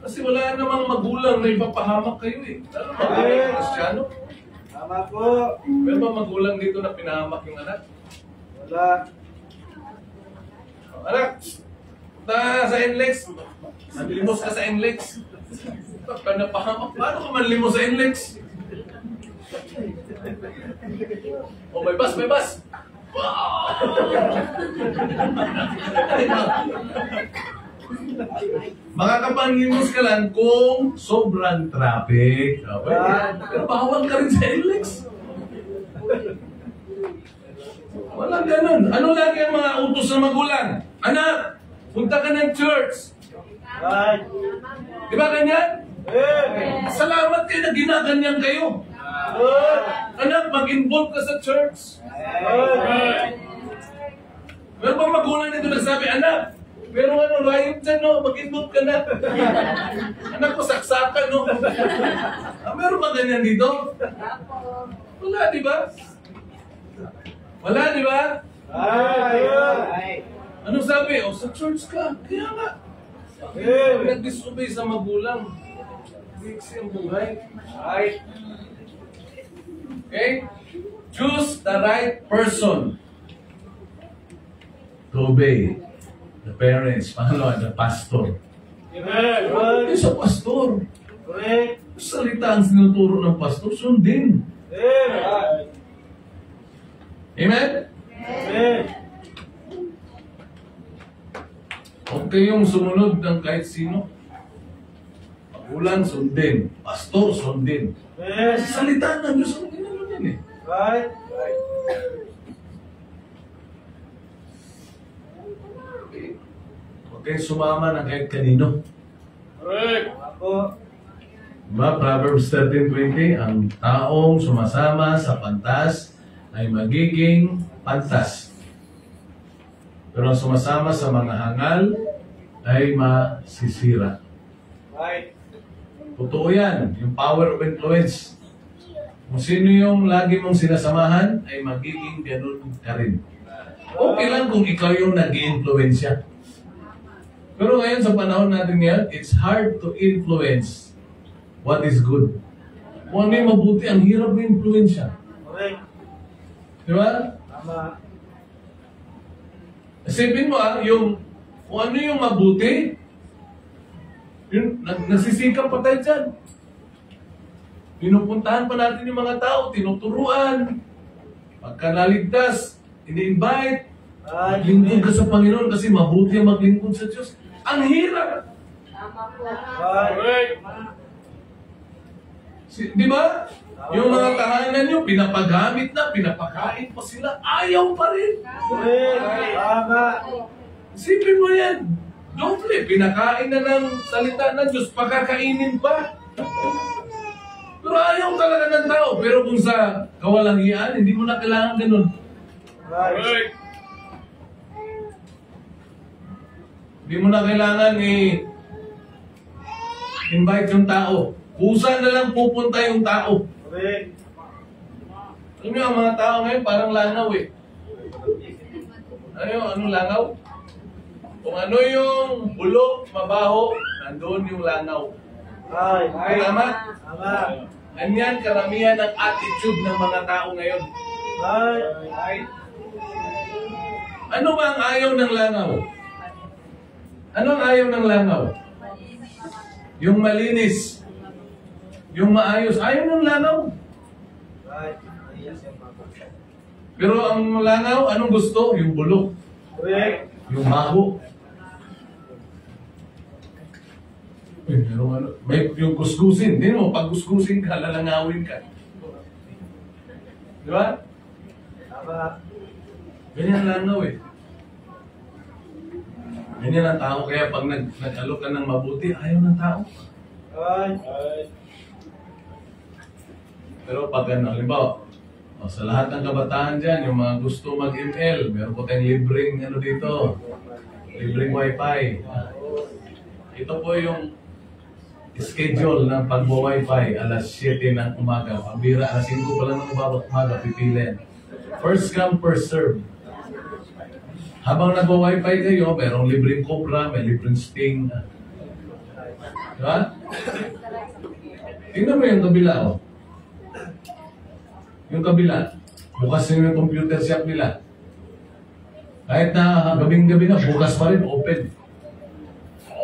Kasi wala namang magulang na ipapahamak kayo eh. Lalo mga Kristiyano. Tama po. Meron ba magulang dito na pinahamak yung anak? Wala. Anak, punta sa NLEX. Nalimos ka sa NLEX. Pag napahamak, paano ka manlimos sa NLEX? Oh, may bus, may bus. Wow! Makakapanglimos ka lang kung sobrang traffic. Okay? Pero bawal ka rin sa NLEX. Walang ganun. Ano lagi ang mga utos ng magulang? Anak, punta ka ng church. Di ba ganyan? Salamat kayo na ginaganyan kayo. Anak, mag-involve ka sa church. Meron bang magulang nito nagsabi, anak, pero ano, riot dyan, no? Mag-involve ka na. Anak ko, saksakan, no? Meron ba ganyan dito? Wala, di ba? Wala, di ba? Anong sabi? O, sa church ka. Kaya nga. Nag-disobey sa magulang. Mixi ang buhay. Okay? Choose the right person to obey. The parents, pangalawa, the pastor. Yung sa pastor. Salita ang sinuturo ng pastor, sundin. Amen? Huwag kayong sumunod ng kahit sino. Magulang, sundin. Pastor, sundin. Salita ng Diyos, sundin naman yan eh. Huwag kayong sumama ng kahit kanino. Diba? Proverbs 13:20, ang taong sumasama sa pantas ay magiging pantas. Pero ang sumasama sa mga hangal ay masisira. Totoo yan, yung power of influence. Kung sino yung lagi mong sinasamahan, ay magiging ganun ka rin. Okay lang kung ikaw yung nag-i-influensya. Pero ngayon sa panahon natin ngayon, it's hard to influence what is good. Kung ano yung mabuti, ang hirap i-influensya. Correct. Di ba? Tama. Isipin mo kung ano yung mabuti, yun, nagsisikap pa tayo dyan. Pinupuntahan pa natin yung mga tao, tinuturuan. Pagka naligtas, ini-invite. Maglingkod ka sa Panginoon kasi mabuti ang maglingkod sa Diyos. Ang hirap! Correct. Di ba? Yung mga tahanan nyo, pinapagamit na, pinapakain pa sila, ayaw pa rin. Correct. Tama. Isipin mo yan. Doble, pinakain na ng salita ng Diyos, pakakainin pa. Pero ayaw talaga ng tao. Pero kung sa kawalangian, hindi mo na kailangan ganun. Right. Hindi mo na kailangan invite yung tao. Kusa na lang pupunta yung tao. Correct. Alam niyo, ang mga tao ngayon parang langaw eh. Anong langaw? Kung ano yung bulok, mabaho, nandoon yung langaw. Ay. Tama? Tama. Ganyan karamihan ang attitude ng mga tao ngayon. Ay. Ano ba ang ayaw ng langaw? Ano ang ayaw ng langaw? Yung malinis. Yung maayos. Ayaw ng langaw. Right. Pero ang langaw, anong gusto? Yung bulok. Correct. Yung baho. Pero may yung kuskusin. Hindi mo, pag kuskusin ka, lalangawin ka. Di ba? Tama. Ganyan langaw eh. Ganyan ang tao. Kaya pag nag-alok ka ng mabuti, ayaw ng tao. Ay. Pero pag halimbawa, sa lahat ng kabataan dyan, yung mga gusto mag-ML, meron po tayong libreng dito. Libreng wifi. Ito po yung schedule ng pag-wifi alas 7 ng umaga. Pabira, alas 5 pa lang ng umaga, pipilin. First come, first serve. Habang nag-wifi kayo, merong libreng Cobra, may libreng Sting. Diba? Tingnan mo yung kabila, oh. Yung kabila, bukas yung computer shop nila. Kahit na gabing-gabi na, bukas pa rin, open.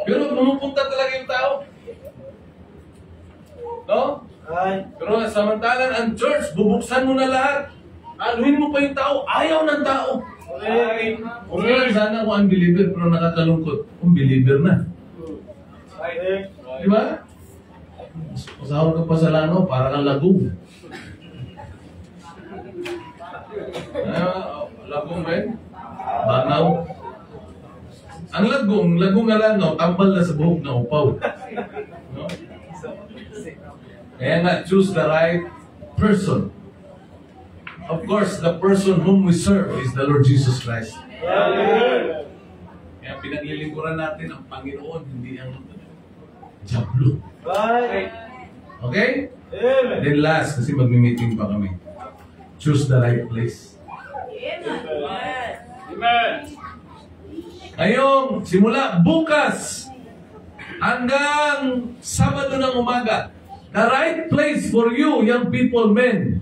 Pero pumupunta talaga yung tao. No? Ay. Pero samantalang ang church, bubuksan mo na lahat. Anuhin mo pa yung tao, ayaw ng tao. Correct. Kung sana ako unbeliever, pero nakakalungkot, unbeliever na. Correct. Di ba? Pasahod ka pa sa lano, para kang lagong. Lagong ba yun? Banaw. Ang lagong na lano, tambal na sa buhok na upaw. No? Kaya nga, choose the right person. Of course, the person whom we serve is the Lord Jesus Christ. Amen. Kaya pinaglilingkuran natin ang Panginoon, hindi ang Diablo. Right. Okay? Amen. Then last, kasi magmi-meeting pa kami. Choose the right place. Amen. Ngayong simula bukas hanggang Sabado ng umaga, the right place for you, young people, men,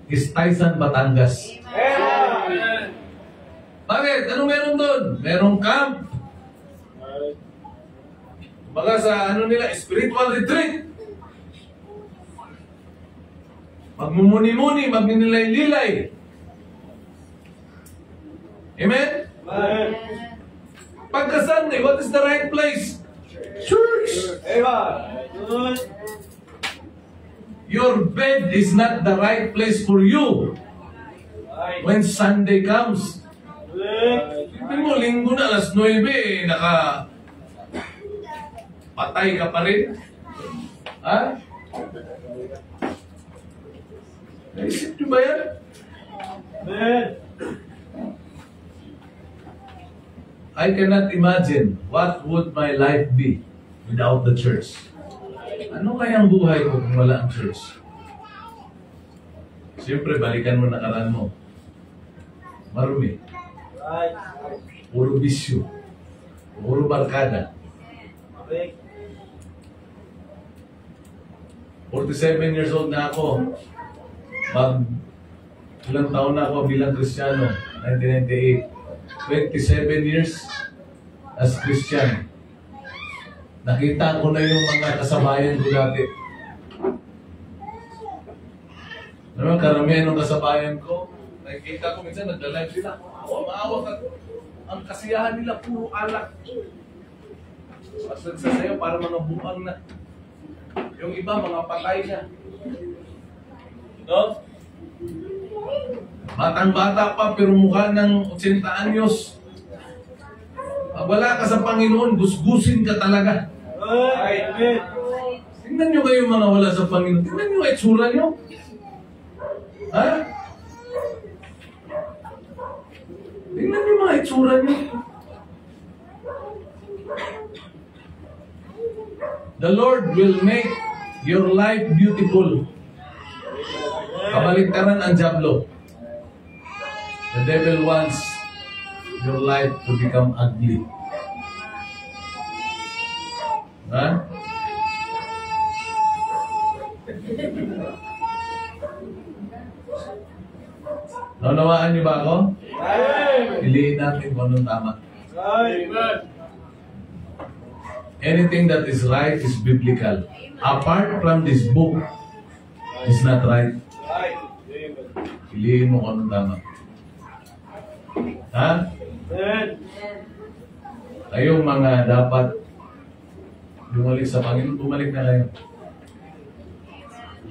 is Taysan, Batangas. Amen. Bakit? Ano meron doon? Merong camp. Baga sa nila, spiritual retreat. Magmumuni-muni, magninilay-lilay. Amen? Amen. Pagka Sunday, what is the right place? Church. Amen. Your bed is not the right place for you when Sunday comes. Tignan mo, linggo na, alas 9, patay ka pa rin. Ha? Naisip niyo ba yan? Amen. I cannot imagine what would my life be without the church. Ano kaya ang buhay ko kung wala ang church? Siyempre, balikan mo nakaraan mo. Marumi. Right. Puro bisyo. Puro barkada. Okay. 47 years old na ako. Ilang taon na ako bilang Kristiyano. 1998. 27 years as Christian. Nakita ko na yung mga kasabayan ko dati. Naman, karamihan ng kasabayan ko, nakikita ko minsan, nagla-live sila. Maawa ka. Ang kasiyahan nila, puro alak. Sasayaw para mga buang na. Yung iba, mga patay na. No? Batang-bata pa, pero mukha ng 80 anyos. Pag wala ka sa Panginoon, gusgusin ka talaga. Right. Amen. Tingnan nyo kayo mga wala sa Panginoon. Tingnan nyo itsura nyo. Ha? Tingnan nyo mga itsura nyo. The Lord will make your life beautiful. Kabaliktaran ang diablo. The devil wants your life to become ugly. Ha? Naunawaan niyo ba ako? Piliin natin kung anong tama. Right. Anything that is right is biblical. Apart from this book, is not right. Right. Piliin mo kung anong tama. Ha? Amen. Kayong mga dapat bumalik sa Panginoon, bumalik na kayo.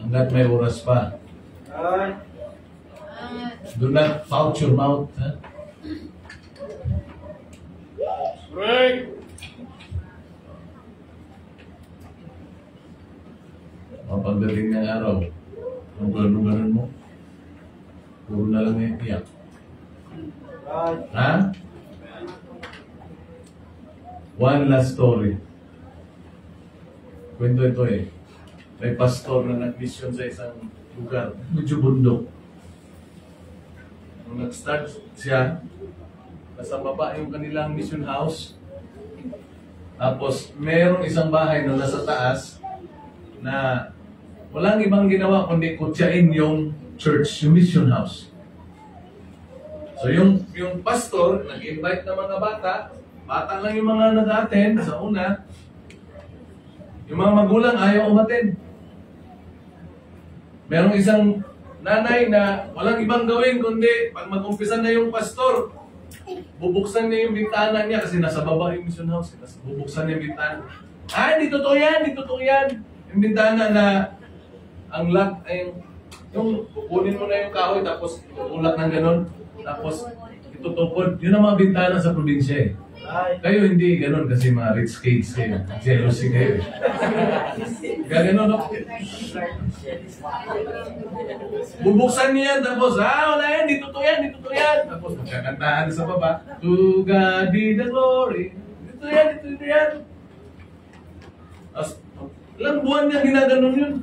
Hanggat may oras pa. Right. Do not pout your mouth. Ha? Right. Pagdating ng araw, ang ganun mo, puro na lang yung iyak. Right. Ha? One last story. Kwento ito eh. May pastor na nag-mission sa isang lugar, medyo bundok. Nung nag-start siya, nasa baba yung kanilang mission house. Tapos, mayroong isang bahay na nasa taas na walang ibang ginawa kundi kutsain yung church, yung mission house. So yung pastor, nag-invite ng mga bata lang yung mga nag-attend sa una, yung mga magulang ayaw umattend. Merong isang nanay na walang ibang gawin kundi pag mag-umpisa na yung pastor, bubuksan niya yung bintana niya kasi nasa baba yung mission house. Bubuksan niya yung bintana. Hindi totoo yan, hindi totoo yan. Yung bintana na ang lock ay yung kukunin mo na yung kahoy tapos tulak ng ganon. Tapos itutupod. Yun ang mga bintana sa probinsya eh. Right. Kayo hindi ganon kasi mga rich kids kayo. Jealousy kayo eh. Gaganon no? Bubuksan niya tapos, wala yan, di totoo yan, di totoo yan. Tapos magkakantahan sa baba, to God be the glory. Dito yan, dito yan. Tapos, ilang buwan niya ginaganon yun.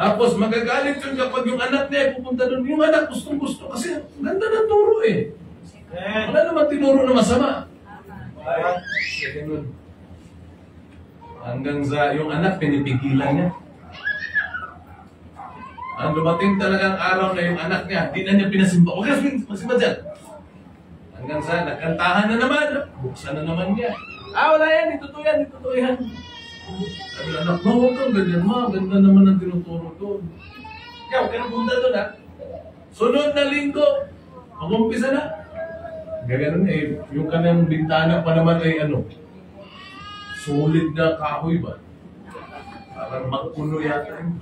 Tapos magagalit yun kapag yung anak niya ay pupunta doon. Yung anak gustong-gusto kasi ganda ng turo eh. Amen. Wala naman tinuro na masama. Right. Ganun. Hanggang sa yung anak pinipigilan niya. Ang dumating talagang araw na yung anak niya, di na niya pinasimba. Huwag ka magsimba dyan. Hanggang sa nagkantahan na naman, buksan na naman niya. Wala yan, dito to yan, dito to yan. Sabi na, anak, huwag kang ganyan, ma. Ganda naman ang tinuturo doon. Kaya, huwag ka nang punta doon, ha? Sunod na linggo, mag-umpisa na. Gaganon eh, yung kanyang bintana pa naman ay solid na kahoy ba? Parang magpuno yata yun.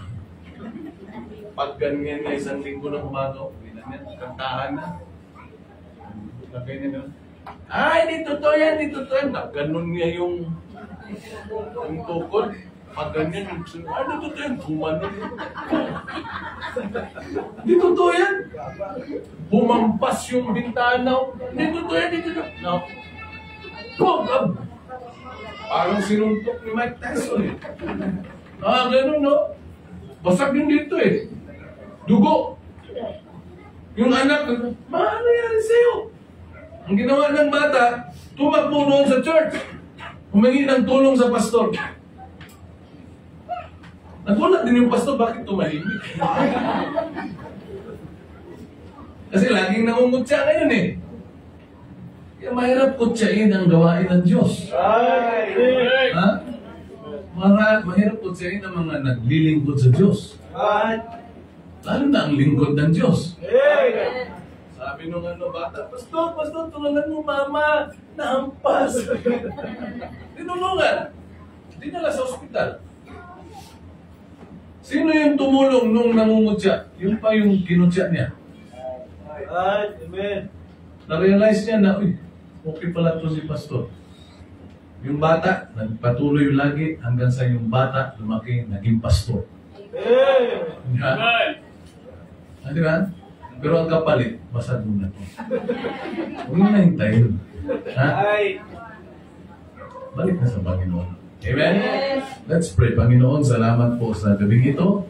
Pag ganyan na isang linggo na umagaw, ganyan, kantahan na. Lagay niya na. Hindi totoo yan, hindi totoo yan. Ganon niya yung tukod. Pag ganyan, hindi totoo yan. Bumanon. Hindi totoo yan. Bumampas yung bintana. Hindi totoo yan, hindi totoo. No. Pog! Parang sinuntok ni Mike Tyson eh. Ganun no. Basag yun dito eh. Dugo. Yung anak, ano nangyari sa'yo? Ang ginawa ng bata, tumakbo noon sa church. Humingi ng tulong sa pastor. Nagulat din yung pastor, bakit tumahimik? Kasi laging nangungutya ngayon eh. Kaya mahirap kutsain ang gawain ng Diyos. Right. Ha? Mahirap kutsain ang mga naglilingkod sa Diyos. Right. Lalo na ang lingkod ng Diyos. Hey. Sabi nung bata, Pastor, tulungan mo mama, nahampas. Tinulungan. Dinala sa ospital. Sino yung tumulong nung nangungutya? Yung pa yung kinutya niya. Right. Amen. Na-realize niya na, uy, okay pala ito si Pastor. Yung bata, nagpatuloy yung lagi hanggang sa yung bata lumaki, naging pastor. Hey. Ha? Di ba? Pero ang kapalit, basag muna ito. Huwag mo na hintayin. Ha? Right. Balik na sa Panginoon. Amen? Let's pray. Panginoon, salamat po sa gabing ito.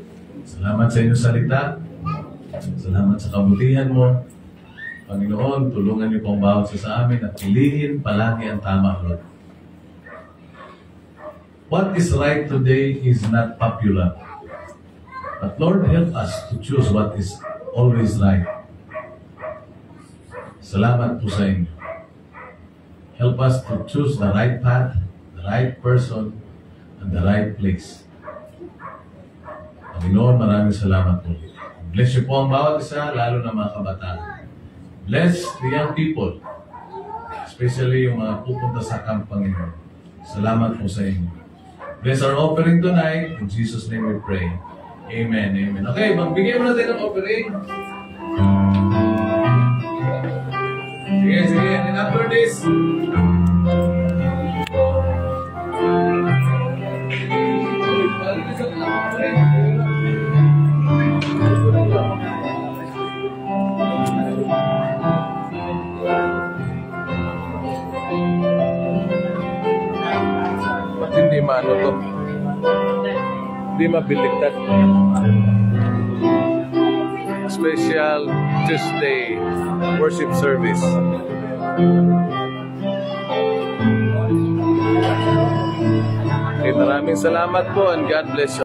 Salamat sa inyong salita. Salamat sa kabutihan mo. Panginoon, tulungan niyo pong bawat isa sa amin at piliin palagi ang tama, Lord. What is right today is not popular. But Lord, help us to choose what is always right. Salamat po sa inyo. Help us to choose the right path, the right person, and the right place. Panginoon, maraming salamat po. Bless you po ang bawat isa, lalo na mga kabataan. Bless the young people, especially yung mga pupunta sa camp, Panginoon. Salamat po sa inyo. Bless our offering tonight. In Jesus' name we pray. Amen. Amen. Okay, magbigay mo natin ng offering. Sige. And after this, ba't hindi maano to? Hindi mabiligtad. Special Tuesday worship service. Okay, maraming salamat po and God bless you.